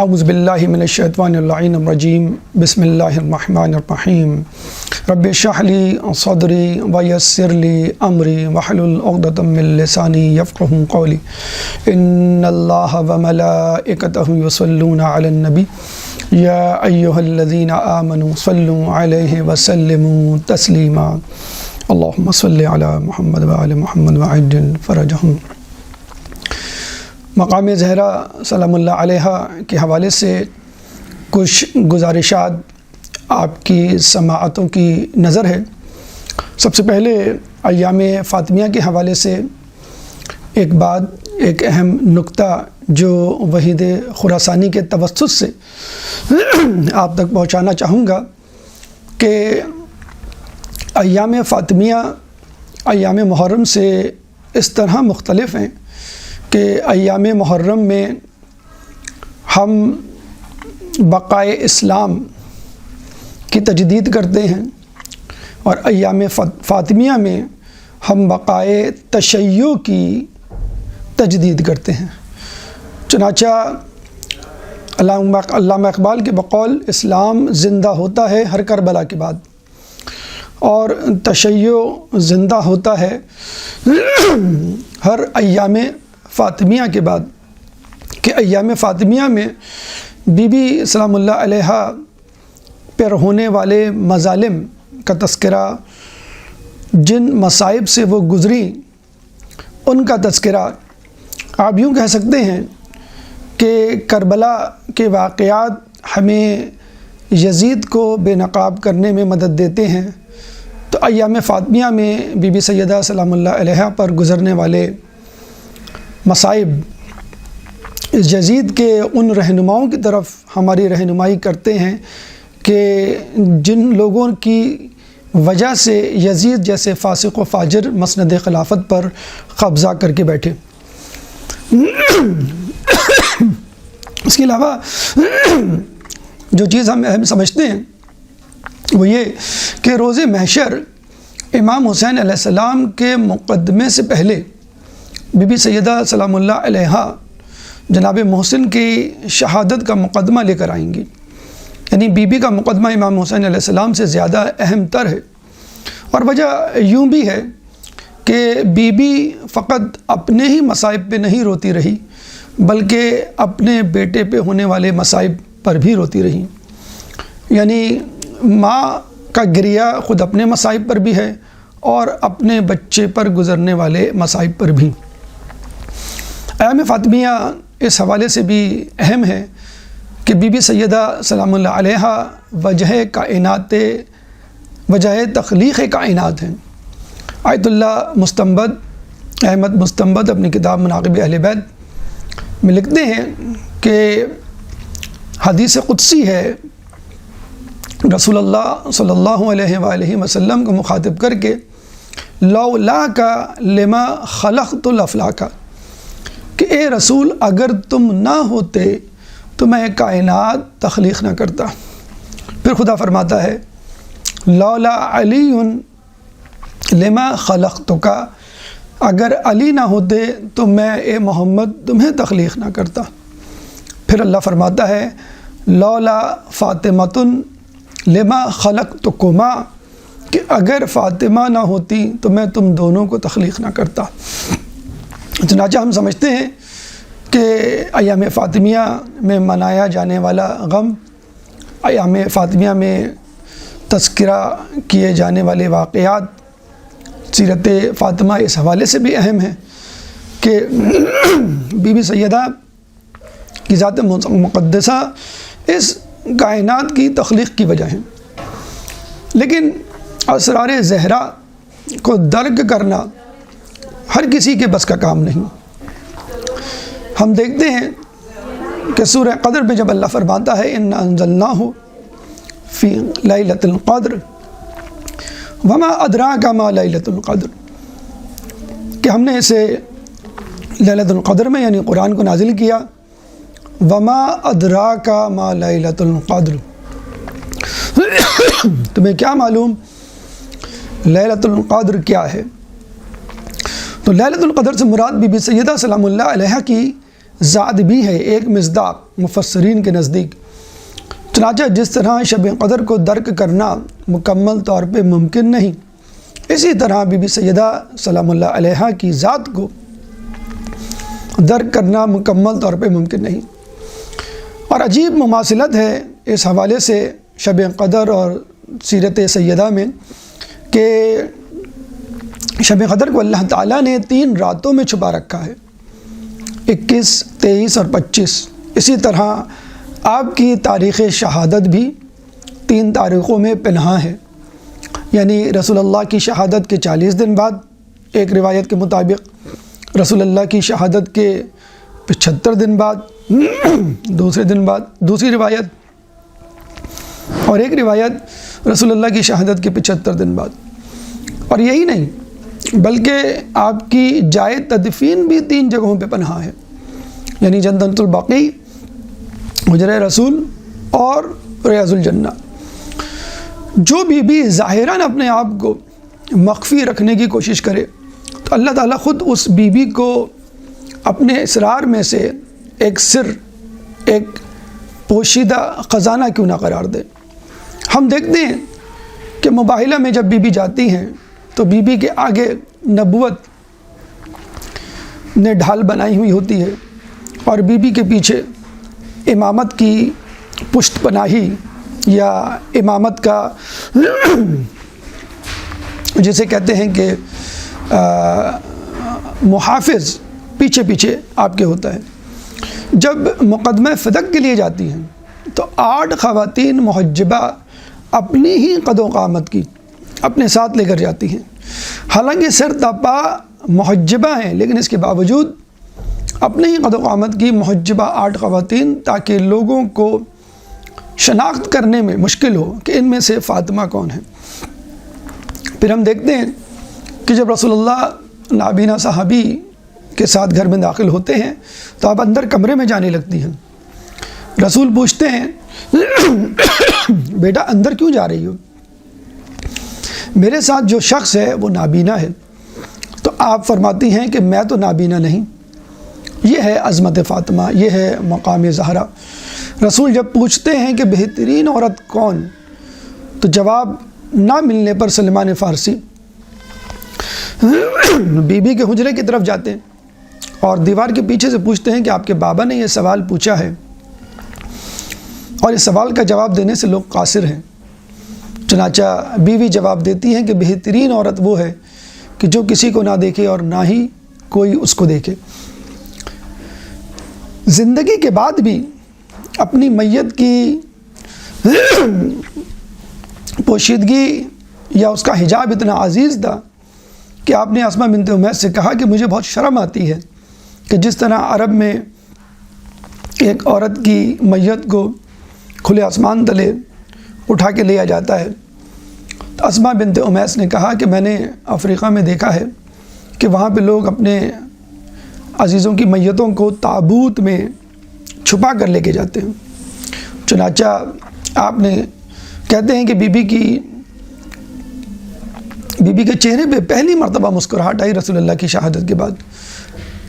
اعوذ باللہ من الشیطان اللعین الرجیم بسم اللہ الرحمن الرحیم رب اشرح لی صدری ویسر لی امری واحلل عقدۃ من لسانی یفقہوا قولی ان اللہ وملائکتہ یصلون علی النبی یا ایہا الذین آمنوا صلوا علیہ وسلموا تسلیما اللہم صلی علی محمد وعلی محمد وعجل فرجہم۔ مقام زہرا سلام اللہ علیہ کے حوالے سے کچھ گزارشات آپ کی سماعتوں کی نظر ہے۔ سب سے پہلے ایام فاطمیہ کے حوالے سے ایک اہم نکتہ جو وحید خراسانی کے توسط سے آپ تک پہنچانا چاہوں گا کہ ایام فاطمیہ ایام محرم سے اس طرح مختلف ہیں کہ ایام محرم میں ہم بقائے اسلام کی تجدید کرتے ہیں اور ایام فاطمیہ میں ہم بقائے تشیع کی تجدید کرتے ہیں۔ چنانچہ علامہ اقبال کے بقول اسلام زندہ ہوتا ہے ہر کربلا کے بعد اور تشیع زندہ ہوتا ہے ہر ایام فاطمیہ کے بعد، کہ ایام فاطمیہ میں بی بی سلام اللہ علیہ پر ہونے والے مظالم کا تذکرہ، جن مصائب سے وہ گزری ان کا تذکرہ، آپ یوں کہہ سکتے ہیں کہ کربلا کے واقعات ہمیں یزید کو بے نقاب کرنے میں مدد دیتے ہیں، تو ایام فاطمیہ میں بی بی سیدہ سلام اللہ علیہ پر گزرنے والے مصائب یزید کے ان رہنماؤں کی طرف ہماری رہنمائی کرتے ہیں کہ جن لوگوں کی وجہ سے یزید جیسے فاسق و فاجر مسند خلافت پر قبضہ کر کے بیٹھے۔ اس کے علاوہ جو چیز ہم اہم سمجھتے ہیں وہ یہ کہ روز محشر امام حسین علیہ السلام کے مقدمے سے پہلے بی بی سیدہ سلام اللہ علیہ جناب محسن کی شہادت کا مقدمہ لے کر آئیں گی، یعنی بی بی کا مقدمہ امام حسین علیہ السلام سے زیادہ اہم تر ہے۔ اور وجہ یوں بھی ہے کہ بی بی فقط اپنے ہی مصائب پہ نہیں روتی رہی بلکہ اپنے بیٹے پہ ہونے والے مصائب پر بھی روتی رہی، یعنی ماں کا گریہ خود اپنے مصائب پر بھی ہے اور اپنے بچے پر گزرنے والے مصائب پر بھی۔ ایام فاطمیہ اس حوالے سے بھی اہم ہے کہ بی بی سیدہ سلام اللہ علیہ وجہ تخلیق کائنات ہیں۔ آیت اللہ مستنبط احمد مستنبط اپنی کتاب مناقب اہل بیت میں لکھتے ہیں کہ حدیث قدسی ہے، رسول اللہ صلی اللہ علیہ وآلہ وسلم کو مخاطب کر کے لولاک لما خلقت الافلاک، کہ اے رسول اگر تم نہ ہوتے تو میں کائنات تخلیق نہ کرتا۔ پھر خدا فرماتا ہے لولا علی لما خلقتک، اگر علی نہ ہوتے تو میں اے محمد تمہیں تخلیق نہ کرتا۔ پھر اللہ فرماتا ہے لولا فاطمۃ لما خلقتکما، کہ اگر فاطمہ نہ ہوتی تو میں تم دونوں کو تخلیق نہ کرتا۔ چنانچہ ہم سمجھتے ہیں کہ ایام فاطمیہ میں منایا جانے والا غم، ایام فاطمیہ میں تذکرہ کیے جانے والے واقعات سیرت فاطمہ اس حوالے سے بھی اہم ہیں کہ بی بی سیدہ کی ذات مقدسہ اس کائنات کی تخلیق کی وجہ ہے، لیکن اسرار زہرا کو درک کرنا ہر کسی کے بس کا کام نہیں۔ ہم دیکھتے ہیں کہ سورہ قدر میں جب اللہ فرماتا ہے انا انزلناہ فی لیلۃ القدر وما ادراک ما لیلۃ القدر، کہ ہم نے اسے لیلۃ القدر میں یعنی قرآن کو نازل کیا، وما ادراک ما لیلۃ القدر، تمہیں کیا معلوم لیلۃ القدر کیا ہے؟ تو لیلۃ القدر سے مراد بی بی سیدہ سلام اللہ علیہ کی ذات بھی ہے ایک مصداق مفسرین کے نزدیک۔ چنانچہ جس طرح شب قدر کو درک کرنا مکمل طور پہ ممکن نہیں، اسی طرح بی بی سیدہ سلام اللہ علیہا کی ذات کو درک کرنا مکمل طور پہ ممکن نہیں۔ اور عجیب مماثلت ہے اس حوالے سے شب قدر اور سیرت سیدہ میں کہ شب قدر کو اللہ تعالیٰ نے 3 راتوں میں چھپا رکھا ہے، 21، 23 اور 25۔ اسی طرح آپ کی تاریخ شہادت بھی 3 تاریخوں میں پنہاں ہے، یعنی رسول اللہ کی شہادت کے 40 دن بعد ایک روایت کے مطابق، رسول اللہ کی شہادت کے 75 دن بعد دوسرے دن بعد دوسری روایت، اور ایک روایت رسول اللہ کی شہادت کے 75 دن بعد۔ اور یہی نہیں بلکہ آپ کی جائے تدفین بھی 3 جگہوں پہ پنہاں ہے، یعنی جنت البقیع، حجرہ رسول اور ریاض الجنہ۔ جو بھی ظاہراً اپنے آپ کو مخفی رکھنے کی کوشش کرے تو اللہ تعالیٰ خود اس بی کو اپنے اسرار میں سے ایک سر، ایک پوشیدہ خزانہ کیوں نہ قرار دے۔ ہم دیکھتے ہیں کہ مباہلہ میں جب بی جاتی ہیں تو بی کے آگے نبوت نے ڈھال بنائی ہوئی ہوتی ہے، اور بی کے پیچھے امامت کی پشت پناہی یا امامت کا جسے کہتے ہیں کہ محافظ پیچھے پیچھے آپ کے ہوتا ہے۔ جب مقدمہ فدق کے لیے جاتی ہیں تو 8 خواتین محجبہ اپنی ہی قد و قامت کی اپنے ساتھ لے کر جاتی ہیں، حالانکہ سر تپا محجبہ ہیں، لیکن اس کے باوجود اپنے ہی قد و قامت کی محجبہ 8 خواتین، تاکہ لوگوں کو شناخت کرنے میں مشکل ہو کہ ان میں سے فاطمہ کون ہے۔ پھر ہم دیکھتے ہیں کہ جب رسول اللہ نابینا صحابی کے ساتھ گھر میں داخل ہوتے ہیں تو آپ اندر کمرے میں جانے لگتی ہیں۔ رسول پوچھتے ہیں بیٹا اندر کیوں جا رہی ہو؟ میرے ساتھ جو شخص ہے وہ نابینا ہے۔ تو آپ فرماتی ہیں کہ میں تو نابینا نہیں، یہ ہے عظمت فاطمہ، یہ ہے مقام زہرا۔ رسول جب پوچھتے ہیں کہ بہترین عورت کون، تو جواب نہ ملنے پر سلمان فارسی بی کے حجرے کی طرف جاتے ہیں اور دیوار کے پیچھے سے پوچھتے ہیں کہ آپ کے بابا نے یہ سوال پوچھا ہے، اور اس سوال کا جواب دینے سے لوگ قاصر ہیں۔ چنانچہ بیوی جواب دیتی ہیں کہ بہترین عورت وہ ہے کہ جو کسی کو نہ دیکھے اور نہ ہی کوئی اس کو دیکھے۔ زندگی کے بعد بھی اپنی میت کی پوشیدگی یا اس کا حجاب اتنا عزیز تھا کہ آپ نے اسماء بنت امیس سے کہا کہ مجھے بہت شرم آتی ہے کہ جس طرح عرب میں ایک عورت کی میت کو کھلے آسمان تلے اٹھا کے لیا جاتا ہے، تو اسماء بنت امیس نے کہا کہ میں نے افریقہ میں دیکھا ہے کہ وہاں پہ لوگ اپنے عزیزوں کی میتوں کو تابوت میں چھپا کر لے کے جاتے ہیں۔ چنانچہ آپ نے کہتے ہیں کہ بی بی کے چہرے پہ پہلی مرتبہ مسکراہٹ آئی رسول اللہ کی شہادت کے بعد،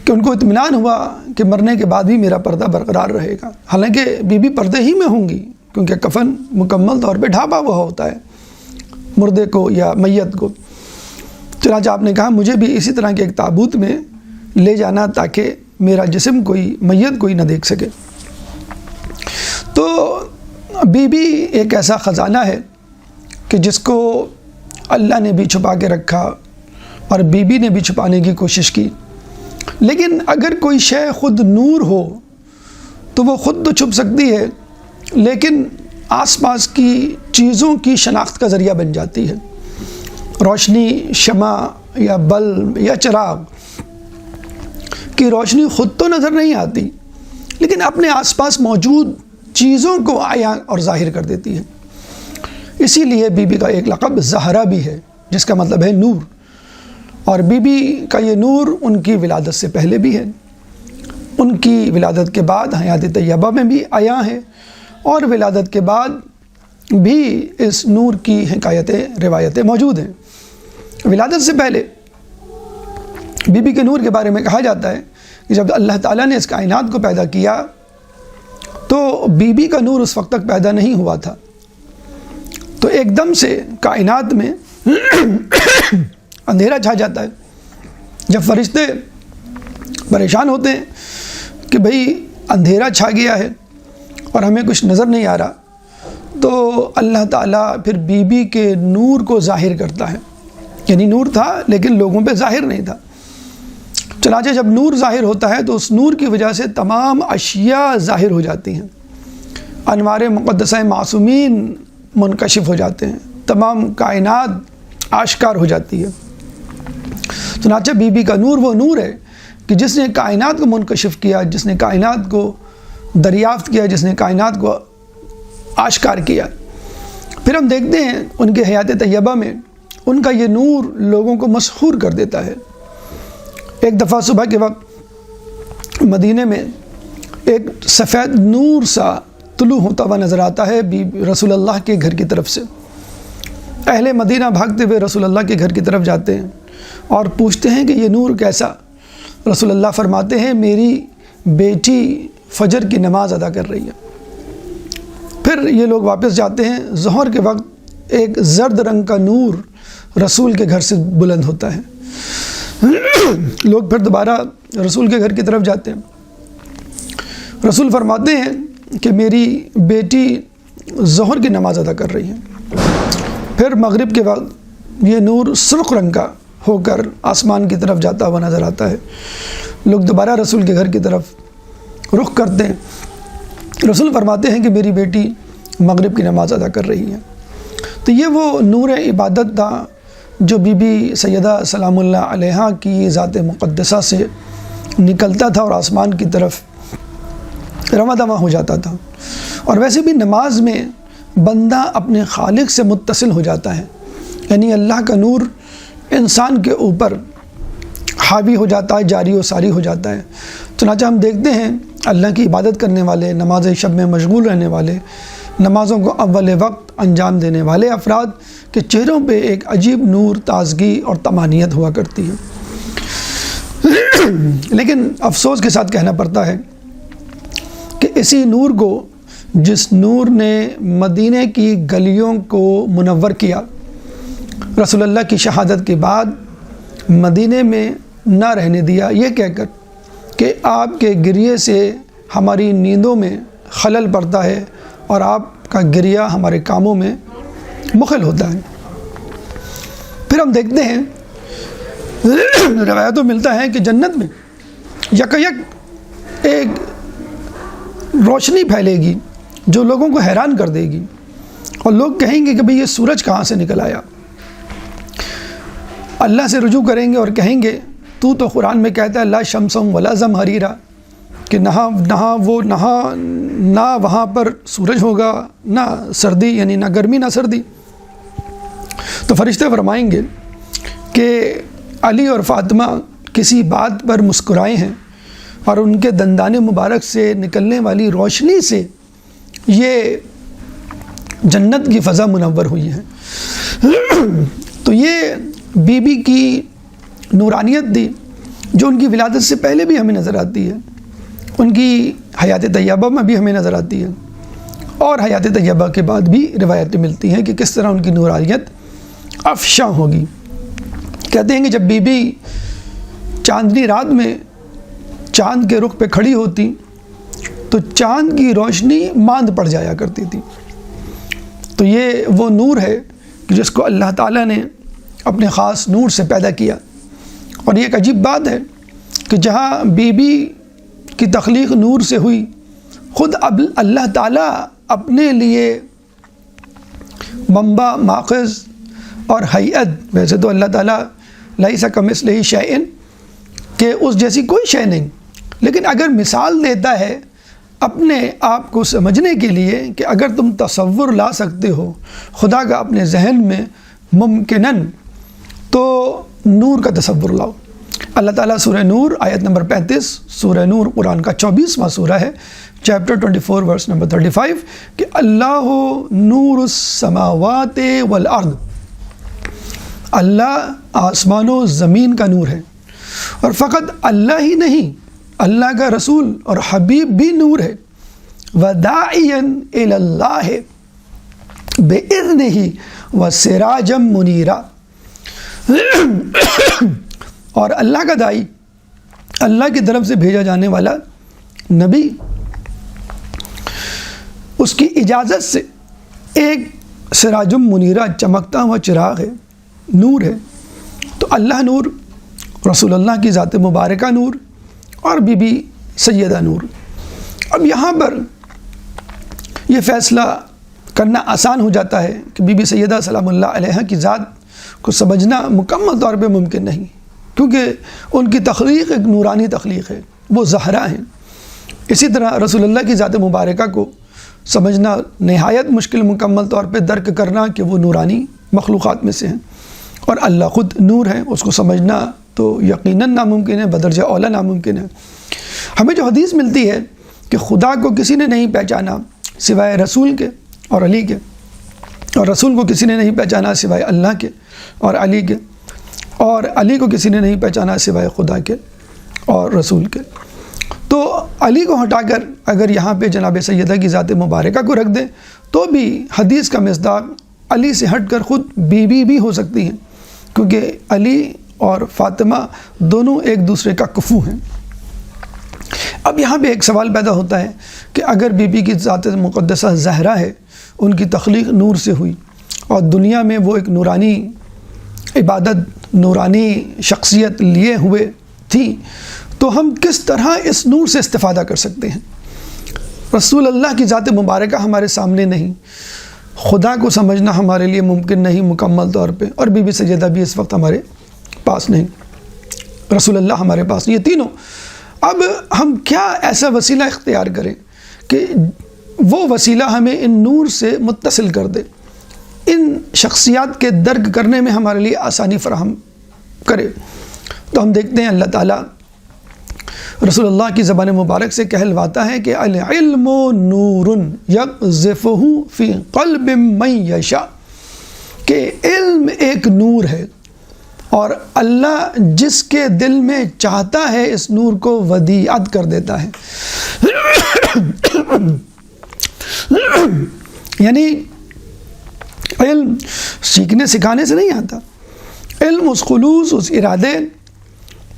کہ ان کو اطمینان ہوا کہ مرنے کے بعد بھی میرا پردہ برقرار رہے گا۔ حالانکہ بی بی پردے ہی میں ہوں گی، کیونکہ کفن مکمل طور پہ ڈھانپا ہوا ہوتا ہے مردے کو یا میت کو۔ چنانچہ آپ نے کہا مجھے بھی اسی طرح کے ایک تابوت میں لے جانا تاکہ میرا جسم کوئی میت کوئی نہ دیکھ سکے۔ تو بی بی ایک ایسا خزانہ ہے کہ جس کو اللہ نے بھی چھپا کے رکھا اور بی بی نے بھی چھپانے کی کوشش کی۔ لیکن اگر کوئی شے خود نور ہو تو وہ خود تو چھپ سکتی ہے، لیکن آس پاس کی چیزوں کی شناخت کا ذریعہ بن جاتی ہے۔ روشنی، شمع یا بلب یا چراغ کی روشنی خود تو نظر نہیں آتی، لیکن اپنے آس پاس موجود چیزوں کو عیاں اور ظاہر کر دیتی ہے۔ اسی لیے بی بی کا ایک لقب زہرا بھی ہے، جس کا مطلب ہے نور، اور بی بی کا یہ نور ان کی ولادت سے پہلے بھی ہے، ان کی ولادت کے بعد حیات طیبہ میں بھی عیاں ہے، اور ولادت کے بعد بھی اس نور کی حکایتیں روایتیں موجود ہیں۔ ولادت سے پہلے بی بی کے نور کے بارے میں کہا جاتا ہے کہ جب اللہ تعالیٰ نے اس کائنات کو پیدا کیا تو بی بی کا نور اس وقت تک پیدا نہیں ہوا تھا، تو ایک دم سے کائنات میں اندھیرا چھا جاتا ہے۔ جب فرشتے پریشان ہوتے ہیں کہ بھئی اندھیرا چھا گیا ہے اور ہمیں کچھ نظر نہیں آ رہا، تو اللہ تعالیٰ پھر بی بی کے نور کو ظاہر کرتا ہے، یعنی نور تھا لیکن لوگوں پہ ظاہر نہیں تھا۔ چنانچہ جب نور ظاہر ہوتا ہے تو اس نور کی وجہ سے تمام اشیاء ظاہر ہو جاتی ہیں، انوار مقدسہ معصومین منکشف ہو جاتے ہیں، تمام کائنات آشکار ہو جاتی ہے۔ چنانچہ بی بی کا نور وہ نور ہے کہ جس نے کائنات کو منکشف کیا، جس نے کائنات کو دریافت کیا، جس نے کائنات کو آشکار کیا۔ پھر ہم دیکھتے ہیں ان کے حیات طیبہ میں ان کا یہ نور لوگوں کو مسحور کر دیتا ہے۔ ایک دفعہ صبح کے وقت مدینے میں ایک سفید نور سا طلوع ہوتا ہوا نظر آتا ہے رسول اللہ کے گھر کی طرف سے۔ اہل مدینہ بھاگتے ہوئے رسول اللہ کے گھر کی طرف جاتے ہیں اور پوچھتے ہیں کہ یہ نور کیسا؟ رسول اللہ فرماتے ہیں میری بیٹی فجر کی نماز ادا کر رہی ہے۔ پھر یہ لوگ واپس جاتے ہیں، ظہر کے وقت ایک زرد رنگ کا نور رسول کے گھر سے بلند ہوتا ہے۔ لوگ پھر دوبارہ رسول کے گھر کی طرف جاتے ہیں، رسول فرماتے ہیں کہ میری بیٹی ظہر کی نماز ادا کر رہی ہے۔ پھر مغرب کے وقت یہ نور سرخ رنگ کا ہو کر آسمان کی طرف جاتا ہوا نظر آتا ہے۔ لوگ دوبارہ رسول کے گھر کی طرف رخ کرتے ہیں، رسول فرماتے ہیں کہ میری بیٹی مغرب کی نماز ادا کر رہی ہے۔ تو یہ وہ نور عبادت تھا جو بی بی سیدہ سلام اللہ علیہا کی ذات مقدسہ سے نکلتا تھا اور آسمان کی طرف رواں دواں ہو جاتا تھا۔ اور ویسے بھی نماز میں بندہ اپنے خالق سے متصل ہو جاتا ہے، یعنی اللہ کا نور انسان کے اوپر حاوی ہو جاتا ہے، جاری و ساری ہو جاتا ہے۔ چنانچہ ہم دیکھتے ہیں اللہ کی عبادت کرنے والے، نماز شب میں مشغول رہنے والے، نمازوں کو اول وقت انجام دینے والے افراد کے چہروں پہ ایک عجیب نور، تازگی اور طمانینت ہوا کرتی ہے۔ لیکن افسوس کے ساتھ کہنا پڑتا ہے کہ اسی نور کو، جس نور نے مدینے کی گلیوں کو منور کیا، رسول اللہ کی شہادت کے بعد مدینے میں نہ رہنے دیا، یہ کہہ کر کہ آپ کے گریے سے ہماری نیندوں میں خلل پڑتا ہے اور آپ کا گریہ ہمارے کاموں میں مخل ہوتا ہے۔ پھر ہم دیکھتے ہیں روایتوں ملتا ہے کہ جنت میں یکایک ایک روشنی پھیلے گی جو لوگوں کو حیران کر دے گی، اور لوگ کہیں گے کہ بھئی یہ سورج کہاں سے نکل آیا؟ اللہ سے رجوع کریں گے اور کہیں گے تو قرآن میں کہتا ہے لا شمسم ولا زمہریرا، کہ نہ وہاں پر سورج ہوگا، نہ سردی، یعنی نہ گرمی نہ سردی۔ تو فرشتے فرمائیں گے کہ علی اور فاطمہ کسی بات پر مسکرائے ہیں اور ان کے دندان مبارک سے نکلنے والی روشنی سے یہ جنت کی فضا منور ہوئی ہے۔ تو یہ بی بی کی نورانیت تھی جو ان کی ولادت سے پہلے بھی ہمیں نظر آتی ہے، ان کی حیات طیبہ میں بھی ہمیں نظر آتی ہے، اور حیات طیبہ کے بعد بھی روایتیں ملتی ہیں کہ کس طرح ان کی نورانیت افشاں ہوگی۔ کہتے ہیں کہ جب بی بی چاندنی رات میں چاند کے رخ پہ کھڑی ہوتی تو چاند کی روشنی ماند پڑ جایا کرتی تھی۔ تو یہ وہ نور ہے کہ جس کو اللہ تعالیٰ نے اپنے خاص نور سے پیدا کیا۔ اور یہ ایک عجیب بات ہے کہ جہاں بی بی کی تخلیق نور سے ہوئی، خود اب اللہ تعالیٰ اپنے لیے منبع، ماخذ اور ہیئت، ویسے تو اللہ تعالیٰ لیس کمثلہ شیء، کہ اس جیسی کوئی شے نہیں، لیکن اگر مثال دیتا ہے اپنے آپ کو سمجھنے کے لیے کہ اگر تم تصور لا سکتے ہو خدا کا اپنے ذہن میں ممکناً، تو نور کا تصور لاؤ۔ اللہ تعالیٰ سورہ نور آیت نمبر 35، سورہ نور قرآن کا 24واں سورہ ہے، چیپٹر 24 ورس نمبر 35، کہ اللہ نور السماوات والارض، اللہ آسمان و زمین کا نور ہے۔ اور فقط اللہ ہی نہیں، اللہ کا رسول اور حبیب بھی نور ہے، وَدَاعِيًا إِلَى اللَّهِ بِإِذْنِهِ وَسِرَاجًا مُنِيرًا، اور اللہ کا داعی، اللہ کی طرف سے بھیجا جانے والا نبی، اس کی اجازت سے ایک سراج منیرہ، چمکتا ہوا چراغ ہے، نور ہے۔ تو اللہ نور، رسول اللہ کی ذات مبارکہ نور، اور بی بی سیدہ نور۔ اب یہاں پر یہ فیصلہ کرنا آسان ہو جاتا ہے کہ بی بی سیدہ سلام اللہ علیہا کی ذات کو سمجھنا مکمل طور پہ ممکن نہیں، کیونکہ ان کی تخلیق ایک نورانی تخلیق ہے، وہ زہرا ہیں۔ اسی طرح رسول اللہ کی ذات مبارکہ کو سمجھنا نہایت مشکل، مکمل طور پہ درک کرنا کہ وہ نورانی مخلوقات میں سے ہیں، اور اللہ خود نور ہے، اس کو سمجھنا تو یقیناً ناممکن ہے، بدرجہ اولا ناممکن ہے۔ ہمیں جو حدیث ملتی ہے کہ خدا کو کسی نے نہیں پہچانا سوائے رسول کے اور علی کے، اور رسول کو کسی نے نہیں پہچانا سوائے اللہ کے اور علی کے، اور علی کو کسی نے نہیں پہچانا سوائے خدا کے اور رسول کے، تو علی کو ہٹا کر اگر یہاں پہ جناب سیدہ کی ذات مبارکہ کو رکھ دیں تو بھی حدیث کا مصداق علی سے ہٹ کر خود بی بی بھی ہو سکتی ہیں، کیونکہ علی اور فاطمہ دونوں ایک دوسرے کا کفو ہیں۔ اب یہاں پہ ایک سوال پیدا ہوتا ہے کہ اگر بی بی کی ذات مقدسہ زہرا ہے، ان کی تخلیق نور سے ہوئی، اور دنیا میں وہ ایک نورانی عبادت، نورانی شخصیت لیے ہوئے تھی، تو ہم کس طرح اس نور سے استفادہ کر سکتے ہیں؟ رسول اللہ کی ذات مبارکہ ہمارے سامنے نہیں، خدا کو سمجھنا ہمارے لیے ممکن نہیں مکمل طور پہ، اور بی بی سیدہ بھی اس وقت ہمارے پاس نہیں، رسول اللہ ہمارے پاس نہیں، یہ تینوں۔ اب ہم کیا ایسا وسیلہ اختیار کریں کہ وہ وسیلہ ہمیں ان نور سے متصل کر دے، ان شخصیات کے درک کرنے میں ہمارے لیے آسانی فراہم کرے؟ تو ہم دیکھتے ہیں اللہ تعالیٰ رسول اللہ کی زبان مبارک سے کہلواتا ہے کہ العلم نور یقذفہ فی قلب من یشاء، کہ علم ایک نور ہے، اور اللہ جس کے دل میں چاہتا ہے اس نور کو ودیعت کر دیتا ہے۔ یعنی علم سیکھنے سکھانے سے نہیں آتا، علم اس خلوص، اس ارادے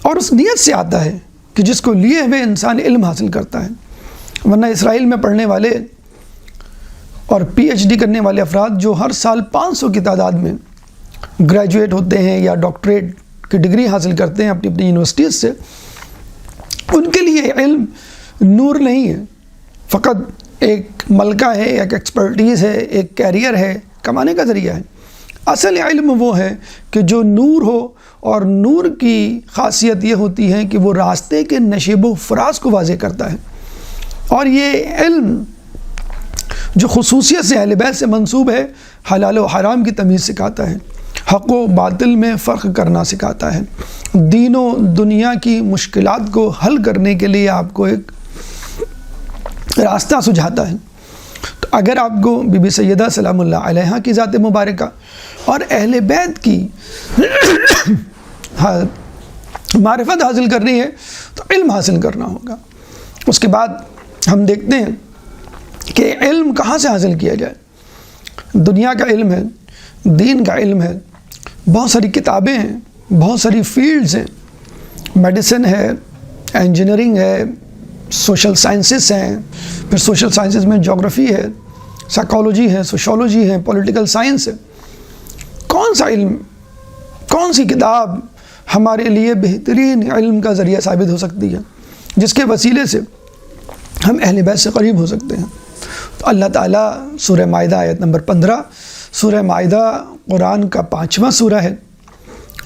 اور اس نیت سے آتا ہے کہ جس کو لیے ہوئے انسان علم حاصل کرتا ہے۔ ورنہ اسرائیل میں پڑھنے والے اور پی ایچ ڈی کرنے والے افراد جو ہر سال 500 کی تعداد میں گریجویٹ ہوتے ہیں یا ڈاکٹریٹ کی ڈگری حاصل کرتے ہیں اپنی اپنی یونیورسٹیز سے، ان کے لیے علم نور نہیں ہے، فقط ایک ملکہ ہے، ایک ایکسپرٹیز ہے، ایک کیریئر ہے، کمانے کا ذریعہ ہے۔ اصل علم وہ ہے کہ جو نور ہو، اور نور کی خاصیت یہ ہوتی ہے کہ وہ راستے کے نشیب و فراز کو واضح کرتا ہے، اور یہ علم جو خصوصیت سے اہل بیت سے منسوب ہے، حلال و حرام کی تمیز سکھاتا ہے، حق و باطل میں فرق کرنا سکھاتا ہے، دین و دنیا کی مشکلات کو حل کرنے کے لیے آپ کو ایک راستہ سجھاتا ہے۔ تو اگر آپ کو بی بی سیدہ سلام اللہ علیہا کی ذات مبارکہ اور اہل بیت کی معرفت حاصل کرنی ہے تو علم حاصل کرنا ہوگا۔ اس کے بعد ہم دیکھتے ہیں کہ علم کہاں سے حاصل کیا جائے۔ دنیا کا علم ہے، دین کا علم ہے، بہت ساری کتابیں ہیں، بہت ساری فیلڈز ہیں، میڈیسن ہے، انجینئرنگ ہے، سوشل سائنسز ہیں، پھر سوشل سائنسز میں جغرافی ہے، سائیکالوجی ہے، سوشولوجی ہے، پولیٹیکل سائنس ہے۔ کون سا علم، کون سی کتاب ہمارے لیے بہترین علم کا ذریعہ ثابت ہو سکتی ہے، جس کے وسیلے سے ہم اہل بیت سے قریب ہو سکتے ہیں؟ تو اللہ تعالیٰ سورہ مائدہ آیت نمبر 15، سورہ مائدہ قرآن کا 5واں سورہ ہے،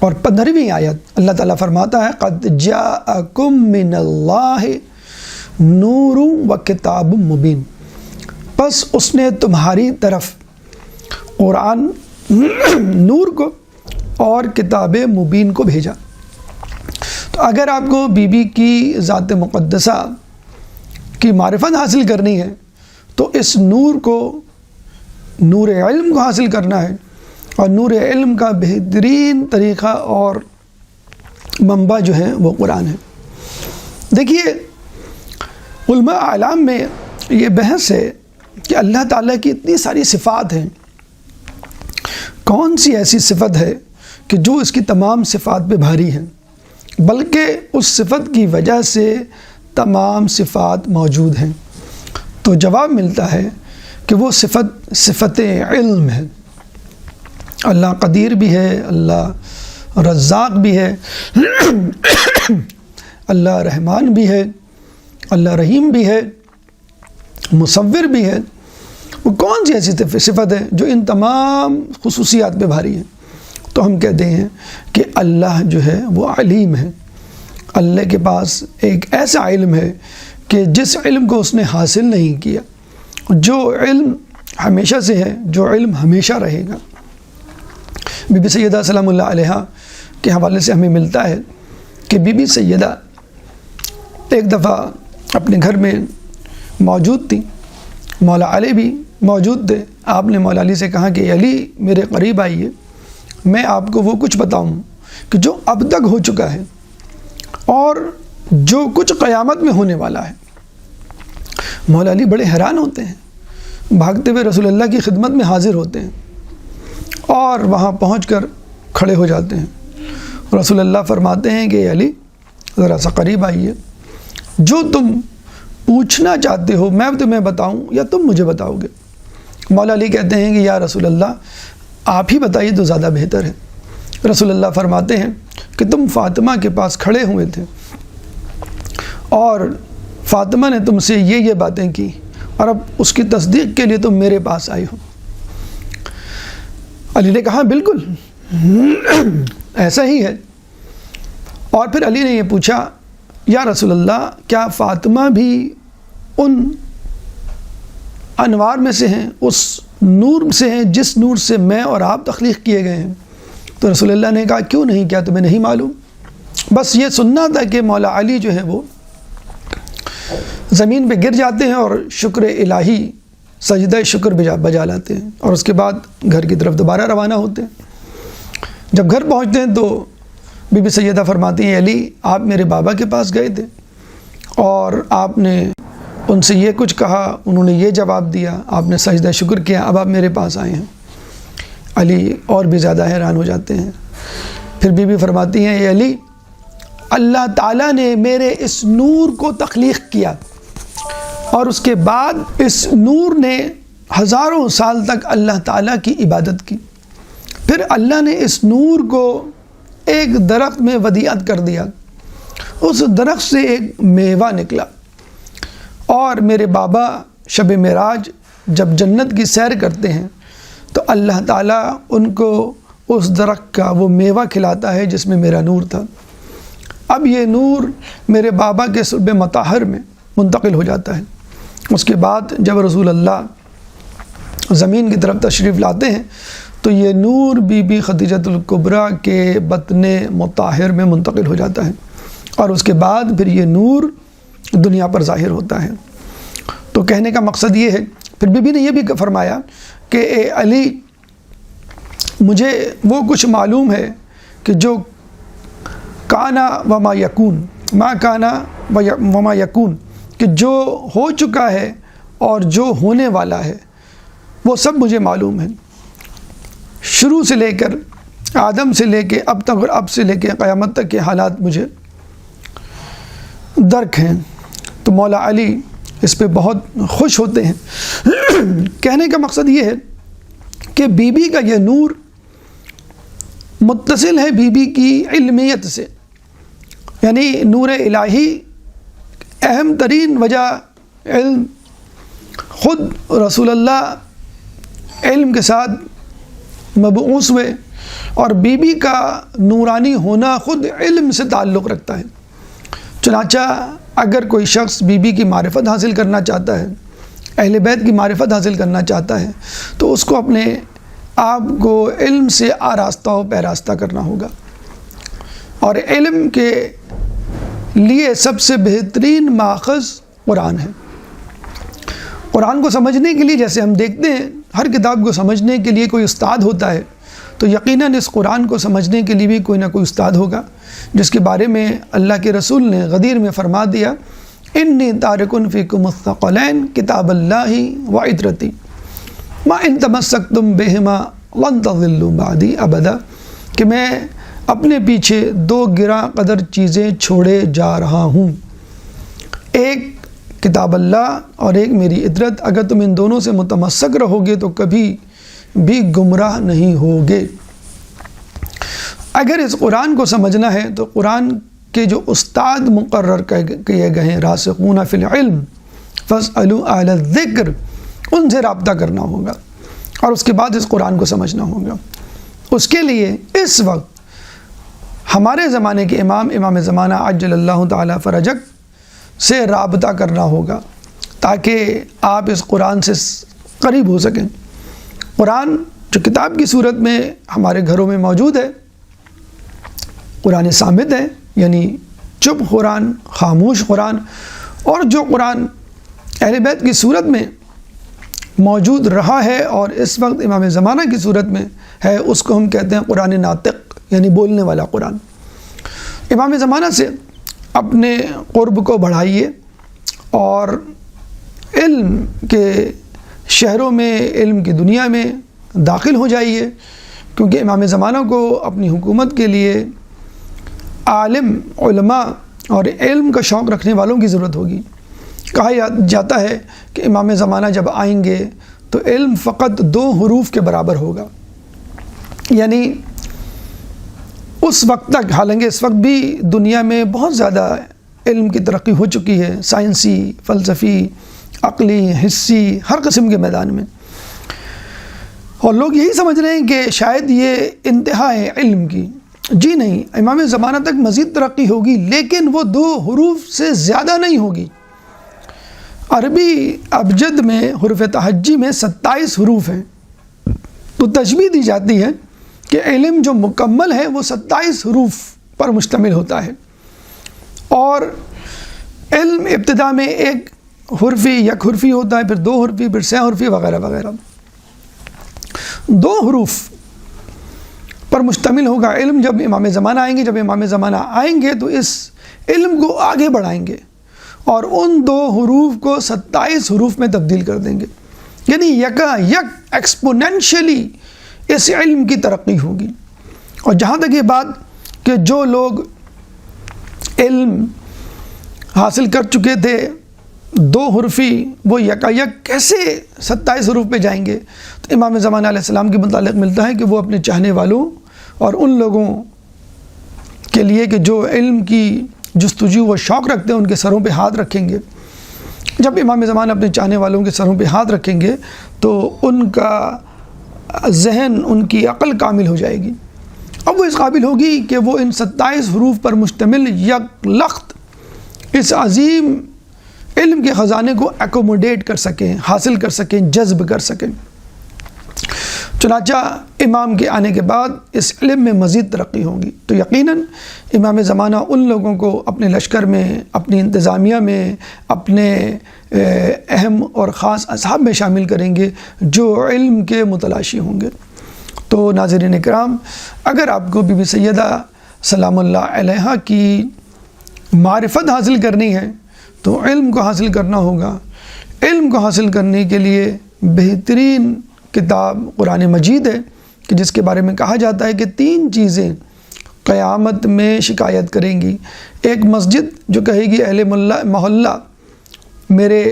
اور 15ویں آیت اللہ تعالیٰ فرماتا ہے قد جاءکم من اللہ نور و کتاب مبین، پس اس نے تمہاری طرف قرآن نور کو اور کتاب مبین کو بھیجا۔ تو اگر آپ کو بی بی کی ذات مقدسہ کی معرفت حاصل کرنی ہے تو اس نور کو، نور علم کو حاصل کرنا ہے، اور نور علم کا بہترین طریقہ اور منبع جو ہے وہ قرآن ہے۔ دیکھیے علماء اعلام میں یہ بحث ہے کہ اللہ تعالیٰ کی اتنی ساری صفات ہیں، کون سی ایسی صفت ہے کہ جو اس کی تمام صفات پہ بھاری ہیں، بلکہ اس صفت کی وجہ سے تمام صفات موجود ہیں؟ تو جواب ملتا ہے کہ وہ صفت علم ہے۔ اللہ قدیر بھی ہے، اللہ رزاق بھی ہے، اللہ رحمان بھی ہے، اللہ رحیم بھی ہے، مصور بھی ہے۔ وہ کون سی ایسی صفت ہے جو ان تمام خصوصیات پہ بھاری ہے؟ تو ہم کہتے ہیں کہ اللہ جو ہے وہ علیم ہے۔ اللہ کے پاس ایک ایسا علم ہے کہ جس علم کو اس نے حاصل نہیں کیا، جو علم ہمیشہ سے ہے، جو علم ہمیشہ رہے گا۔ بی بی سیدہ سلام اللہ علیہا کے حوالے سے ہمیں ملتا ہے کہ بی بی سیدہ ایک دفعہ اپنے گھر میں موجود تھی، مولا علی بھی موجود تھے۔ آپ نے مولا علی سے کہا کہ علی میرے قریب آئیے، میں آپ کو وہ کچھ بتاؤں کہ جو اب تک ہو چکا ہے اور جو کچھ قیامت میں ہونے والا ہے۔ مولا علی بڑے حیران ہوتے ہیں، بھاگتے ہوئے رسول اللہ کی خدمت میں حاضر ہوتے ہیں اور وہاں پہنچ کر کھڑے ہو جاتے ہیں۔ رسول اللہ فرماتے ہیں کہ علی ذرا سا قریب آئیے، جو تم پوچھنا چاہتے ہو میں تمہیں بتاؤں یا تم مجھے بتاؤ گے؟ مولا علی کہتے ہیں کہ یا رسول اللہ آپ ہی بتائیے تو زیادہ بہتر ہے۔ رسول اللہ فرماتے ہیں کہ تم فاطمہ کے پاس کھڑے ہوئے تھے اور فاطمہ نے تم سے یہ باتیں کی اور اب اس کی تصدیق کے لیے تم میرے پاس آئے ہو۔ علی نے کہا بالکل ایسا ہی ہے۔ اور پھر علی نے یہ پوچھا یا رسول اللہ کیا فاطمہ بھی ان انوار میں سے ہیں، اس نور سے ہیں جس نور سے میں اور آپ تخلیق کیے گئے ہیں؟ تو رسول اللہ نے کہا کیوں نہیں، کیا تمہیں نہیں معلوم؟ بس یہ سننا تھا کہ مولا علی جو ہے وہ زمین پہ گر جاتے ہیں اور شکر الہی سجدہ شکر بجا لاتے ہیں اور اس کے بعد گھر کی طرف دوبارہ روانہ ہوتے ہیں۔ جب گھر پہنچتے ہیں تو بی بی سیدہ فرماتی ہیں علی آپ میرے بابا کے پاس گئے تھے اور آپ نے ان سے یہ کچھ کہا، انہوں نے یہ جواب دیا، آپ نے سجدہ شکر کیا، اب آپ میرے پاس آئے ہیں۔ علی اور بھی زیادہ حیران ہو جاتے ہیں۔ پھر بی بی فرماتی ہیں اے علی اللہ تعالیٰ نے میرے اس نور کو تخلیق کیا اور اس کے بعد اس نور نے ہزاروں سال تک اللہ تعالیٰ کی عبادت کی، پھر اللہ نے اس نور کو ایک درخت میں ودیعت کر دیا، اس درخت سے ایک میوہ نکلا اور میرے بابا شب معراج جب جنت کی سیر کرتے ہیں تو اللہ تعالیٰ ان کو اس درخت کا وہ میوہ کھلاتا ہے جس میں میرا نور تھا۔ اب یہ نور میرے بابا کے صلب مطہر میں منتقل ہو جاتا ہے۔ اس کے بعد جب رسول اللہ زمین کی طرف تشریف لاتے ہیں تو یہ نور بی بی خدیجۃ الکبریٰ کے بطن مطہر میں منتقل ہو جاتا ہے اور اس کے بعد پھر یہ نور دنیا پر ظاہر ہوتا ہے۔ تو کہنے کا مقصد یہ ہے، پھر بی بی نے یہ بھی فرمایا کہ اے علی مجھے وہ کچھ معلوم ہے کہ جو کانا وما یکون، ما کانا وما یکون، کہ جو ہو چکا ہے اور جو ہونے والا ہے وہ سب مجھے معلوم ہے، شروع سے لے کر آدم سے لے کے اب تک اور اب سے لے کے قیامت تک کے حالات مجھے درک ہیں۔ تو مولا علی اس پہ بہت خوش ہوتے ہیں۔ کہنے کا مقصد یہ ہے کہ بی بی کا یہ نور متصل ہے بی بی کی علمیت سے، یعنی نور الہی اہم ترین وجہ علم، خود رسول اللہ علم کے ساتھ مبعوث ہوئے اور بی بی کا نورانی ہونا خود علم سے تعلق رکھتا ہے۔ چنانچہ اگر کوئی شخص بی بی کی معرفت حاصل کرنا چاہتا ہے، اہل بیت کی معرفت حاصل کرنا چاہتا ہے تو اس کو اپنے آپ کو علم سے آراستہ و پیراستہ کرنا ہوگا، اور علم کے لیے سب سے بہترین ماخذ قرآن ہے۔ قرآن کو سمجھنے کے لیے جیسے ہم دیکھتے ہیں ہر کتاب کو سمجھنے کے لیے کوئی استاد ہوتا ہے، تو یقیناً اس قرآن کو سمجھنے کے لیے بھی کوئی نہ کوئی استاد ہوگا، جس کے بارے میں اللہ کے رسول نے غدیر میں فرما دیا انی تارکن فیکم الثقلین کتاب اللہ و عطرتی ما ان تمسکتم بہما لن تضلوا بعدی ابدا، کہ میں اپنے پیچھے دو گراں قدر چیزیں چھوڑے جا رہا ہوں، ایک کتاب اللہ اور ایک میری عطرت، اگر تم ان دونوں سے متمسک رہو گے تو کبھی بھی گمراہ نہیں ہوگے۔ اگر اس قرآن کو سمجھنا ہے تو قرآن کے جو استاد مقرر کیے گئے ہیں راسخون فی العلم فاسألوا اہل الذکر، ان سے رابطہ کرنا ہوگا اور اس کے بعد اس قرآن کو سمجھنا ہوگا۔ اس کے لیے اس وقت ہمارے زمانے کے امام زمانہ عجل اللہ تعالی فرجک سے رابطہ کرنا ہوگا تاکہ آپ اس قرآن سے قریب ہو سکیں۔ قرآن جو کتاب کی صورت میں ہمارے گھروں میں موجود ہے، قرآن صامت ہے، یعنی چپ قرآن، خاموش قرآن، اور جو قرآن اہل بیت کی صورت میں موجود رہا ہے اور اس وقت امام زمانہ کی صورت میں ہے، اس کو ہم کہتے ہیں قرآن ناطق، یعنی بولنے والا قرآن۔ امام زمانہ سے اپنے قرب کو بڑھائیے اور علم کے شہروں میں، علم کی دنیا میں داخل ہو جائیے، کیونکہ امام زمانہ کو اپنی حکومت کے لیے عالم، علماء اور علم کا شوق رکھنے والوں کی ضرورت ہوگی۔ کہا جاتا ہے کہ امام زمانہ جب آئیں گے تو علم فقط 2 حروف کے برابر ہوگا، یعنی اس وقت تک، حالانکہ اس وقت بھی دنیا میں بہت زیادہ علم کی ترقی ہو چکی ہے، سائنسی، فلسفی، عقلی، حسی، ہر قسم کے میدان میں، اور لوگ یہی سمجھ رہے ہیں کہ شاید یہ انتہا ہے علم کی۔ جی نہیں، امام زمانہ تک مزید ترقی ہوگی، لیکن وہ 2 حروف سے زیادہ نہیں ہوگی۔ عربی ابجد میں حروف تہجی میں 27 حروف ہیں، تو تشبیہ دی جاتی ہے کہ علم جو مکمل ہے وہ 27 حروف پر مشتمل ہوتا ہے، اور علم ابتدا میں 1 حرفی، 1 حرفی ہوتا ہے، پھر 2 حرفی، پھر 6 حرفی وغیرہ وغیرہ۔ 2 حروف پر مشتمل ہوگا علم جب امام زمانہ آئیں گے۔ جب امام زمانہ آئیں گے تو اس علم کو آگے بڑھائیں گے اور ان 2 حروف کو 27 حروف میں تبدیل کر دیں گے، یعنی یکا یک ایکسپوننشلی اس علم کی ترقی ہوگی۔ اور جہاں تک یہ بات کہ جو لوگ علم حاصل کر چکے تھے 2 حرفی، وہ یکا یک کیسے 27 حروف پہ جائیں گے، تو امام زمانہ علیہ السلام کے متعلق ملتا ہے کہ وہ اپنے چاہنے والوں اور ان لوگوں کے لیے کہ جو علم کی جستجو و شوق رکھتے ہیں ان کے سروں پہ ہاتھ رکھیں گے۔ جب امام زمانہ اپنے چاہنے والوں کے سروں پہ ہاتھ رکھیں گے تو ان کا ذہن، ان کی عقل کامل ہو جائے گی، اب وہ اس قابل ہوگی کہ وہ ان 27 حروف پر مشتمل یک لخت اس عظیم علم کے خزانے کو ایکوموڈیٹ کر سکیں، حاصل کر سکیں، جذب کر سکیں۔ چنانچہ امام کے آنے کے بعد اس علم میں مزید ترقی ہوگی، تو یقیناً امام زمانہ ان لوگوں کو اپنے لشکر میں، اپنی انتظامیہ میں، اپنے اہم اور خاص اصحاب میں شامل کریں گے جو علم کے متلاشی ہوں گے۔ تو ناظرین اکرام، اگر آپ کو بی بی سیدہ سلام اللہ علیہا کی معرفت حاصل کرنی ہے تو علم کو حاصل کرنا ہوگا۔ علم کو حاصل کرنے کے لیے بہترین کتاب قرآن مجید ہے، کہ جس کے بارے میں کہا جاتا ہے کہ 3 چیزیں قیامت میں شکایت کریں گی۔ ایک مسجد جو کہے گی اہل محلہ میرے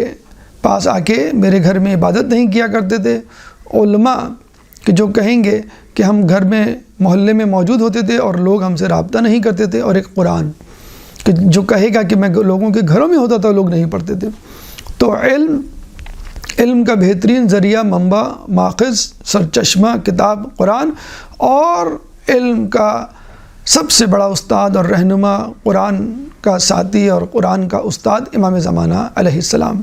پاس آ کے میرے گھر میں عبادت نہیں کیا کرتے تھے، علماء کہ جو کہیں گے کہ ہم گھر میں محلے میں موجود ہوتے تھے اور لوگ ہم سے رابطہ نہیں کرتے تھے، اور ایک قرآن کہ جو کہے گا کہ میں لوگوں کے گھروں میں ہوتا تھا لوگ نہیں پڑھتے تھے۔ تو علم کا بہترین ذریعہ، منبع، ماخذ، سرچشمہ کتاب قرآن، اور علم کا سب سے بڑا استاد اور رہنما، قرآن کا ساتھی اور قرآن کا استاد امام زمانہ علیہ السلام۔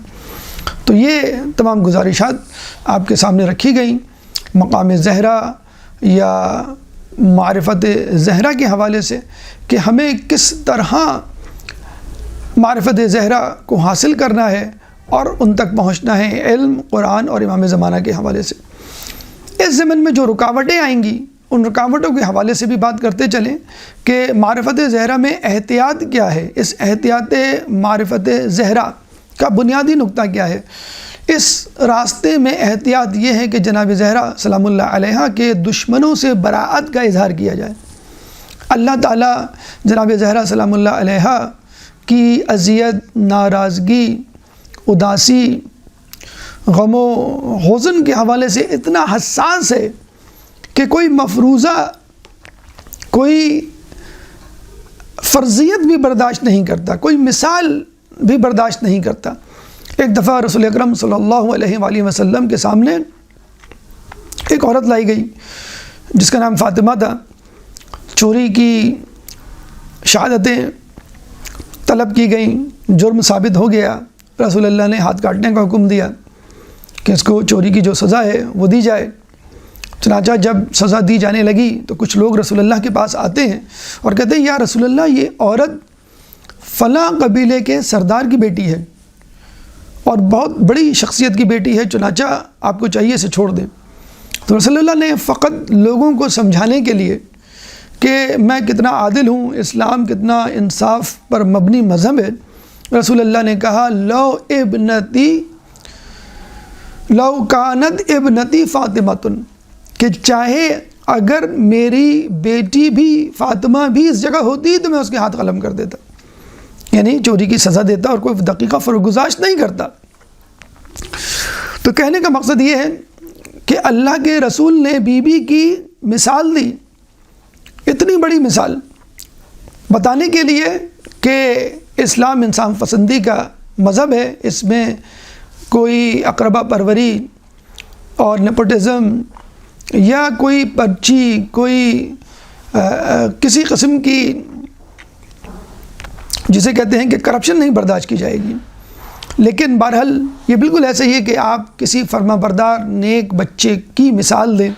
تو یہ تمام گزارشات آپ کے سامنے رکھی گئیں مقام زہرہ یا معرفت زہرہ کے حوالے سے، کہ ہمیں کس طرح معرفت زہرہ کو حاصل کرنا ہے اور ان تک پہنچنا ہے علم، قرآن اور امام زمانہ کے حوالے سے۔ اس زمن میں جو رکاوٹیں آئیں گی ان رکاوٹوں کے حوالے سے بھی بات کرتے چلیں کہ معرفت زہرا میں احتیاط کیا ہے، اس احتیاط معرفت زہرا کا بنیادی نقطہ کیا ہے۔ اس راستے میں احتیاط یہ ہے کہ جناب زہرا سلام اللہ علیہا کے دشمنوں سے براءت کا اظہار کیا جائے۔ اللہ تعالیٰ جناب زہرا سلام اللہ علیہا کی اذیت، ناراضگی، اداسی، غم و حزن کے حوالے سے اتنا حساس ہے کہ کوئی مفروضہ، کوئی فرضیت بھی برداشت نہیں کرتا، کوئی مثال بھی برداشت نہیں کرتا۔ ایک دفعہ رسول اکرم صلی اللہ علیہ وآلہ وسلم کے سامنے ایک عورت لائی گئی جس کا نام فاطمہ تھا۔ چوری کی شہادتیں طلب کی گئیں، جرم ثابت ہو گیا، رسول اللہ نے ہاتھ کاٹنے کا حکم دیا کہ اس کو چوری کی جو سزا ہے وہ دی جائے۔ چنانچہ جب سزا دی جانے لگی تو کچھ لوگ رسول اللہ کے پاس آتے ہیں اور کہتے ہیں یا رسول اللہ یہ عورت فلاں قبیلے کے سردار کی بیٹی ہے اور بہت بڑی شخصیت کی بیٹی ہے، چنانچہ آپ کو چاہیے اسے چھوڑ دیں۔ تو رسول اللہ نے فقط لوگوں کو سمجھانے کے لیے کہ میں کتنا عادل ہوں، اسلام کتنا انصاف پر مبنی مذہب ہے، رسول اللہ نے کہا لو کانت ابنتی فاطمۃ، کہ چاہے اگر میری بیٹی بھی فاطمہ بھی اس جگہ ہوتی تو میں اس کے ہاتھ قلم کر دیتا، یعنی چوری کی سزا دیتا اور کوئی دقیقہ فرگزاشت نہیں کرتا۔ تو کہنے کا مقصد یہ ہے کہ اللہ کے رسول نے بی بی کی مثال دی، اتنی بڑی مثال بتانے کے لیے کہ اسلام انسان پسندی کا مذہب ہے، اس میں کوئی اقربا پروری اور نیپوٹزم یا کوئی پرچی، کوئی کسی قسم کی جسے کہتے ہیں کہ کرپشن نہیں برداشت کی جائے گی۔ لیکن بہرحال یہ بالکل ایسا ہی ہے کہ آپ کسی فرما بردار نیک بچے کی مثال دیں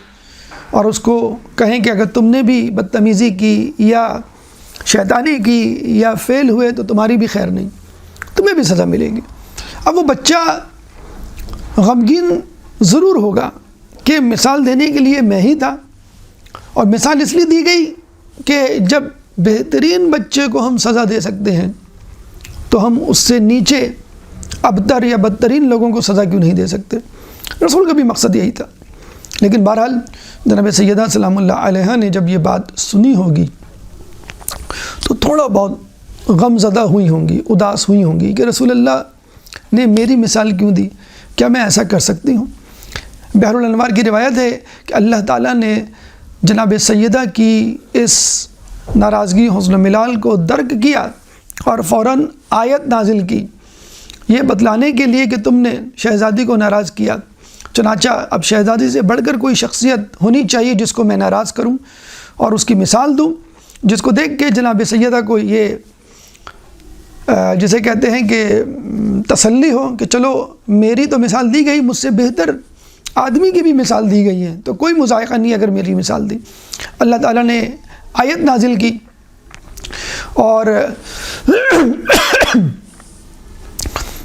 اور اس کو کہیں کہ اگر تم نے بھی بدتمیزی کی یا شیطانی کی یا فیل ہوئے تو تمہاری بھی خیر نہیں، تمہیں بھی سزا ملے گی۔ اب وہ بچہ غمگین ضرور ہوگا کہ مثال دینے کے لیے میں ہی تھا، اور مثال اس لیے دی گئی کہ جب بہترین بچے کو ہم سزا دے سکتے ہیں تو ہم اس سے نیچے ابتر یا بدترین لوگوں کو سزا کیوں نہیں دے سکتے۔ رسول کا بھی مقصد یہی تھا۔ لیکن بہرحال جناب سیدہ سلام اللہ علیہا نے جب یہ بات سنی ہوگی تو تھوڑا بہت غم زدہ ہوئی ہوں گی، اداس ہوئی ہوں گی کہ رسول اللہ نے میری مثال کیوں دی، کیا میں ایسا کر سکتی ہوں؟ بحر الانوار کی روایت ہے کہ اللہ تعالیٰ نے جناب سیدہ کی اس ناراضگی، حزن و ملال کو درک کیا اور فوراً آیت نازل کی یہ بتلانے کے لیے کہ تم نے شہزادی کو ناراض کیا، چنانچہ اب شہزادی سے بڑھ کر کوئی شخصیت ہونی چاہیے جس کو میں ناراض کروں اور اس کی مثال دوں، جس کو دیکھ کے جناب سیدہ کو یہ جسے کہتے ہیں کہ تسلی ہو کہ چلو میری تو مثال دی گئی، مجھ سے بہتر آدمی کی بھی مثال دی گئی ہے، تو کوئی مذائقہ نہیں اگر میری مثال دی۔ اللہ تعالیٰ نے آیت نازل کی اور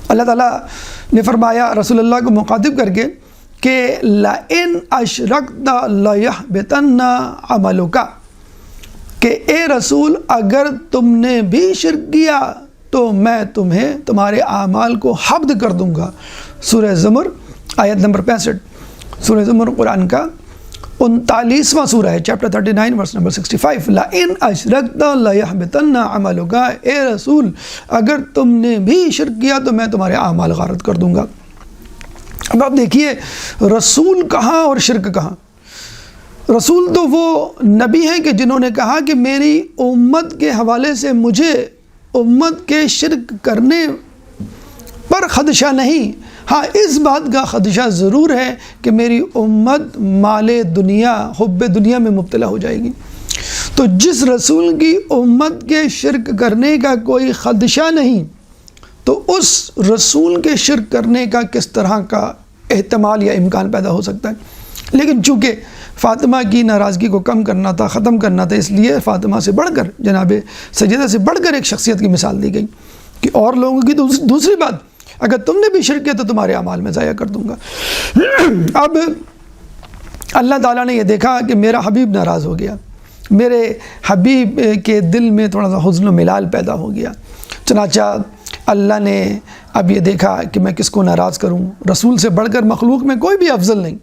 اللہ تعالیٰ نے فرمایا رسول اللہ کو مخاطب کر کے کہ لَإِنْ أَشْرَكْتَ لَيَحْبِطَنَّ عَمَلُكَ، کہ اے رسول اگر تم نے بھی شرک کیا تو میں تمہیں تمہارے اعمال کو حبط کر دوں گا۔ سورہ زمر آیت نمبر 65۔ سورہ زمر قرآن کا 39واں سورہ ہے، چیپٹر 39 ورس نمبر 65۔ لَإِنْ أَشْرَكْتَ لَيَحْبِطَنَّ عَمَلُكَ، اے رسول اگر تم نے بھی شرک کیا تو میں تمہارے اعمال غارت کر دوں گا۔ اب آپ دیکھیے رسول کہاں اور شرک کہاں۔ رسول تو وہ نبی ہیں کہ جنہوں نے کہا کہ میری امت کے حوالے سے مجھے امت کے شرک کرنے پر خدشہ نہیں، ہاں اس بات کا خدشہ ضرور ہے کہ میری امت مال دنیا، حب دنیا میں مبتلا ہو جائے گی۔ تو جس رسول کی امت کے شرک کرنے کا کوئی خدشہ نہیں تو اس رسول کے شرک کرنے کا کس طرح کا احتمال یا امکان پیدا ہو سکتا ہے۔ لیکن چونکہ فاطمہ کی ناراضگی کو کم کرنا تھا، ختم کرنا تھا، اس لیے فاطمہ سے بڑھ کر جناب سیدہ سے بڑھ کر ایک شخصیت کی مثال دی گئی کہ اور لوگوں کی دوسری بات، اگر تم نے بھی شرک کیا تو تمہارے اعمال میں ضائع کر دوں گا۔ اب اللہ تعالیٰ نے یہ دیکھا کہ میرا حبیب ناراض ہو گیا، میرے حبیب کے دل میں تھوڑا سا حزن و ملال پیدا ہو گیا، چنانچہ اللہ نے اب یہ دیکھا کہ میں کس کو ناراض کروں، رسول سے بڑھ کر مخلوق میں کوئی بھی افضل نہیں،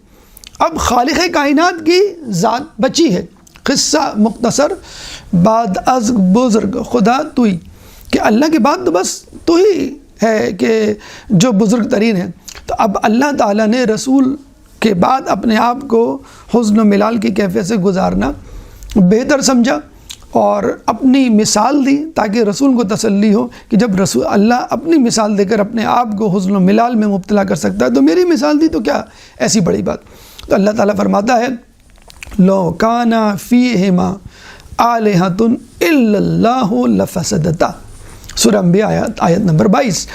اب خالق کائنات کی ذات بچی ہے۔ قصہ مختصر بعد از بزرگ خدا تو ہی، کہ اللہ کے بعد تو بس تو ہی ہے کہ جو بزرگ ترین ہے۔ تو اب اللہ تعالیٰ نے رسول کے بعد اپنے آپ کو حزن و ملال کی کیفیت سے گزارنا بہتر سمجھا اور اپنی مثال دی تاکہ رسول کو تسلی ہو کہ جب رسول اللہ اپنی مثال دے کر اپنے آپ کو حزن و ملال میں مبتلا کر سکتا ہے تو میری مثال دی تو کیا ایسی بڑی بات۔ تو اللہ تعالیٰ فرماتا ہے لو کانا فیہما آلہۃ الا اللہ لفسدتا، سورہ انبیاء آیت نمبر 22۔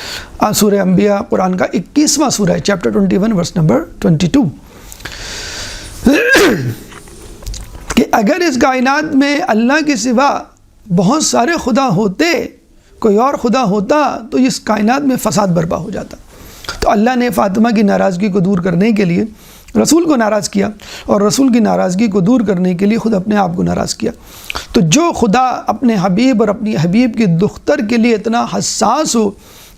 سورہ انبیاء قرآن کا 21واں سورہ ہے، چیپٹر 21 ورس نمبر 22، کہ اگر اس کائنات میں اللہ کے سوا بہت سارے خدا ہوتے، کوئی اور خدا ہوتا تو اس کائنات میں فساد برپا ہو جاتا۔ تو اللہ نے فاطمہ کی ناراضگی کو دور کرنے کے لیے رسول کو ناراض کیا اور رسول کی ناراضگی کو دور کرنے کے لیے خود اپنے آپ کو ناراض کیا۔ تو جو خدا اپنے حبیب اور اپنی حبیب کی دختر کے لیے اتنا حساس ہو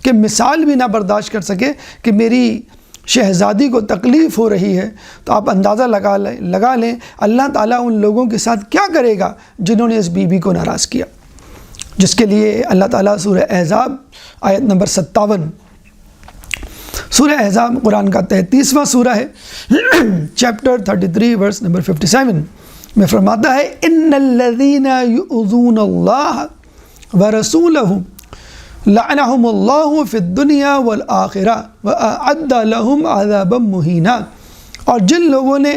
کہ مثال بھی نہ برداشت کر سکے کہ میری شہزادی کو تکلیف ہو رہی ہے، تو آپ اندازہ لگا لیں اللہ تعالیٰ ان لوگوں کے ساتھ کیا کرے گا جنہوں نے اس بی بی کو ناراض کیا، جس کے لیے اللہ تعالیٰ سورہ احزاب آیت نمبر 57، سورہ احزاب قرآن کا 33واں سورہ ہے، چیپٹر 33 ورس نمبر 57 میں فرماتا ہے ان الذین یؤذون اللہ ورسولہ لعنہم اللہ فی الدنیا والآخرہ واعد لہم عذابا مہینا، اور جن لوگوں نے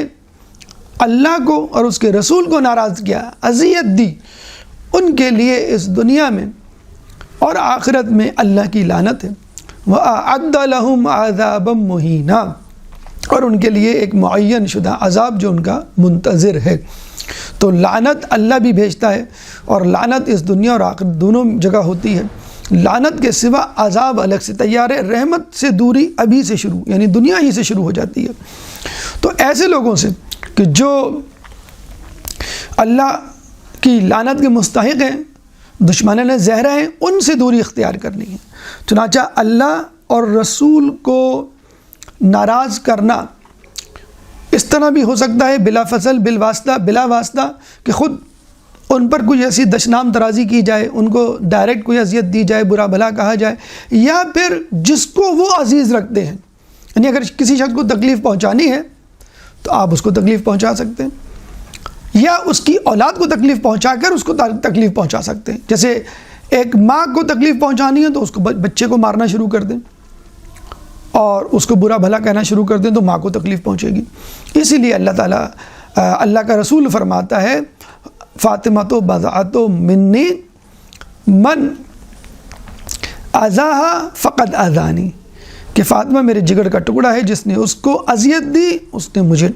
اللہ کو اور اس کے رسول کو ناراض کیا، اذیت دی، ان کے لیے اس دنیا میں اور آخرت میں اللہ کی لعنت ہے، وَأَعَدَّ لَهُمْ عَذَابًا مُهِينًا، اور ان کے لیے ایک معین شدہ عذاب جو ان کا منتظر ہے۔ تو لعنت اللہ بھی بھیجتا ہے، اور لعنت اس دنیا اور آخرت دونوں جگہ ہوتی ہے۔ لعنت کے سوا عذاب الگ سے تیار ہے، رحمت سے دوری ابھی سے شروع، یعنی دنیا ہی سے شروع ہو جاتی ہے۔ تو ایسے لوگوں سے کہ جو اللہ کی لعنت کے مستحق ہیں، دشمنان زہرا ہیں، ان سے دوری اختیار کرنی ہے۔ چنانچہ اللہ اور رسول کو ناراض کرنا اس طرح بھی ہو سکتا ہے بلا فصل بلا واسطہ کہ خود ان پر کوئی ایسی دشنام ترازی کی جائے، ان کو ڈائریکٹ کوئی اذیت دی جائے، برا بھلا کہا جائے، یا پھر جس کو وہ عزیز رکھتے ہیں، یعنی اگر کسی شخص کو تکلیف پہنچانی ہے تو آپ اس کو تکلیف پہنچا سکتے ہیں، یا اس کی اولاد کو تکلیف پہنچا کر اس کو تکلیف پہنچا سکتے ہیں۔ جیسے ایک ماں کو تکلیف پہنچانی ہے تو اس کو بچے کو مارنا شروع کر دیں اور اس کو برا بھلا کہنا شروع کر دیں تو ماں کو تکلیف پہنچے گی۔ اسی لیے اللہ تعالیٰ اللہ کا رسول فرماتا ہے فاطمہ تو بضعۃ منی من اذاہا فقد اذانی، کہ فاطمہ میرے جگر کا ٹکڑا ہے، جس نے اس کو اذیت دی اس نے مجھے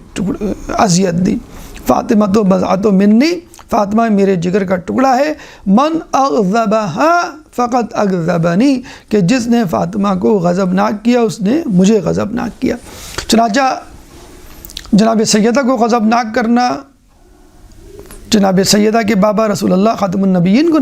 اذیت دی۔ فاطمہ تو بضعۃ منی، فاطمہ میرے جگر کا ٹکڑا ہے، من اغضبہا فقط اغضبنی، کہ جس نے فاطمہ کو غضبناک کیا اس نے مجھے غضبناک کیا۔ چنانچہ جناب سیدہ کو غضبناک کرنا جناب سیدہ کے بابا رسول اللہ خاتم النبیین کو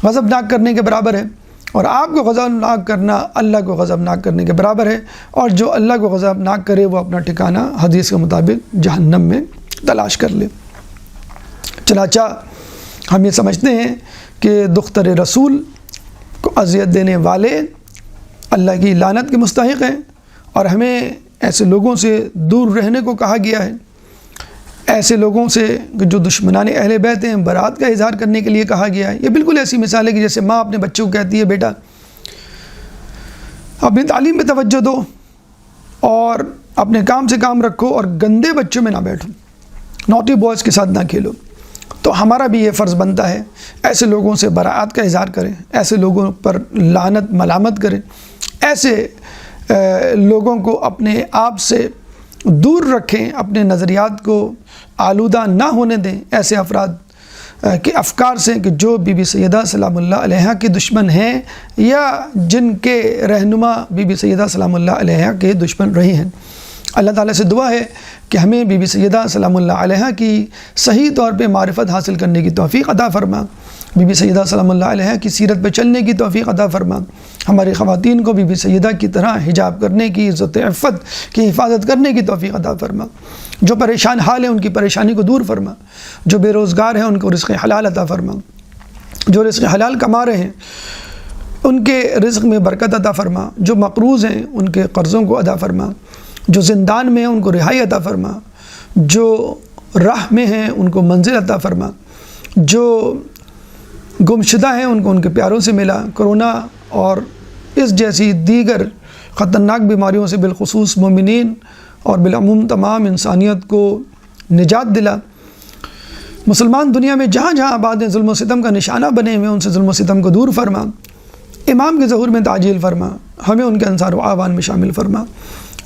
غضبناک کرنے کے برابر ہے، اور آپ کو غضبناک کرنا اللہ کو غضبناک کرنے کے برابر ہے، اور جو اللہ کو غضبناک کرے وہ اپنا ٹھکانہ حدیث کے مطابق جہنم میں تلاش کر لے۔ چنانچہ ہم یہ سمجھتے ہیں کہ دختر رسول کو اذیت دینے والے اللہ کی لعنت کے مستحق ہیں، اور ہمیں ایسے لوگوں سے دور رہنے کو کہا گیا ہے، ایسے لوگوں سے جو دشمنان اہل بیت ہیں برات کا اظہار کرنے کے لیے کہا گیا ہے۔ یہ بالکل ایسی مثال ہے کہ جیسے ماں اپنے بچوں کو کہتی ہے بیٹا اپنی تعلیم پہ توجہ دو اور اپنے کام سے کام رکھو اور گندے بچوں میں نہ بیٹھو، نوٹی بوائز کے ساتھ نہ کھیلو، تو ہمارا بھی یہ فرض بنتا ہے ایسے لوگوں سے براعت کا اظہار کریں، ایسے لوگوں پر لعنت ملامت کریں، ایسے لوگوں کو اپنے آپ سے دور رکھیں، اپنے نظریات کو آلودہ نہ ہونے دیں ایسے افراد کے افکار سے کہ جو بی بی سیدہ سلام اللہ علیہا کے دشمن ہیں یا جن کے رہنما بی بی سیدہ سلام اللہ علیہا کے دشمن رہے ہیں۔ اللہ تعالیٰ سے دعا ہے کہ ہمیں بی بی سیدہ سلام اللہ علیہا کی صحیح طور پہ معرفت حاصل کرنے کی توفیق عطا فرما، بی بی سیدہ سلام اللہ علیہا کی سیرت پہ چلنے کی توفیق عطا فرما، ہماری خواتین کو بی بی سیدہ کی طرح حجاب کرنے کی، عزت عفت کی حفاظت کرنے کی توفیق عطا فرما، جو پریشان حال ہیں ان کی پریشانی کو دور فرما، جو بے روزگار ہیں ان کو رزق حلال عطا فرما، جو رزق حلال کما رہے ہیں ان کے رزق میں برکت عطا فرما، جو مقروض ہیں ان کے قرضوں کو ادا فرما، جو زندان میں ہیں ان کو رہائی عطا فرما، جو راہ میں ہیں ان کو منزل عطا فرما، جو گمشدہ ہیں ان کو ان کے پیاروں سے ملا، کرونا اور اس جیسی دیگر خطرناک بیماریوں سے بالخصوص مومنین اور بالعموم تمام انسانیت کو نجات دلا، مسلمان دنیا میں جہاں جہاں آباد ہیں ظلم و ستم کا نشانہ بنے ہوئے ان سے ظلم و ستم کو دور فرما، امام کے ظہور میں تعجیل فرما، ہمیں ان کے انصار و اعوان میں شامل فرما۔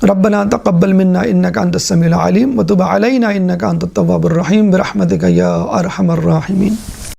ربنا تقبل منا انك انت السميع العليم وتب علينا انك انت التواب الرحيم برحمتك يا ارحم الراحمين۔